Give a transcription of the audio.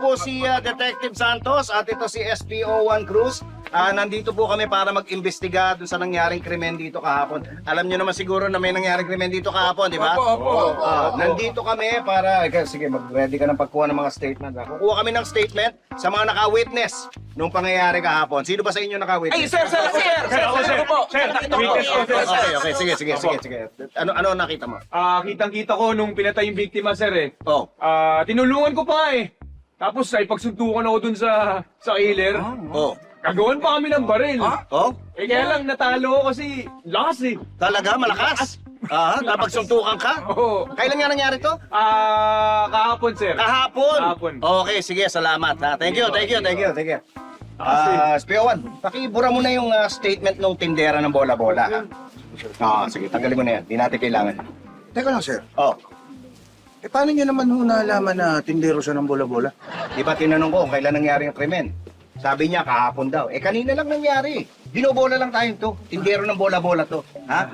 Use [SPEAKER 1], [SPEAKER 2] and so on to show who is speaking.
[SPEAKER 1] po si Detective Santos at ito si SPO1 Cruz. Nandito po kami para mag-imbestiga dun sa nangyaring krimen dito kahapon. Alam nyo naman siguro na may nangyaring krimen dito kahapon, di ba?
[SPEAKER 2] Opo.
[SPEAKER 1] Nandito kami para, sige, mag-ready ka ng pagkuha ng mga statement. Kukuha kami ng statement sa mga naka-witness nung pangyayari kahapon. Sino ba sa inyo naka-witness?
[SPEAKER 2] Ay, sir, ako po.
[SPEAKER 3] Sir, witness ko, sir.
[SPEAKER 1] Okay, sige. Ano nakita mo?
[SPEAKER 3] Kitang-kita ko nung pinatay yung biktima, sir eh.
[SPEAKER 1] Oh.
[SPEAKER 3] Tinulungan ko pa eh. Tapos ay pagsuntukan ako dun sa killer.
[SPEAKER 1] Oh.
[SPEAKER 3] Gagawan pa kami ng baril.
[SPEAKER 1] Oh?
[SPEAKER 3] Eh kaya lang natalo ako kasi lakas eh.
[SPEAKER 1] Talaga? Malakas? Napagsuntukan ka?
[SPEAKER 3] Oo.
[SPEAKER 1] Kailan nga nangyari to?
[SPEAKER 3] Kahapon, sir.
[SPEAKER 1] Kahapon?
[SPEAKER 3] Kahapon.
[SPEAKER 1] Okay, sige, salamat. Thank you. SPO1, pakibura mo na yung statement ng tindera ng bola-bola. Sige, tanggalin mo na yan. Di natin kailangan.
[SPEAKER 4] Teka lang, sir.
[SPEAKER 1] Oh,
[SPEAKER 4] Paano niyo naman nalaman na tindero siya ng bola-bola?
[SPEAKER 1] di ba tinanong ko kung kailan nangyari yung krimen? Sabi niya kahapon daw. Kanina lang nangyari. Binobola lang tayo to. Tindero ng bola-bola to. Ha?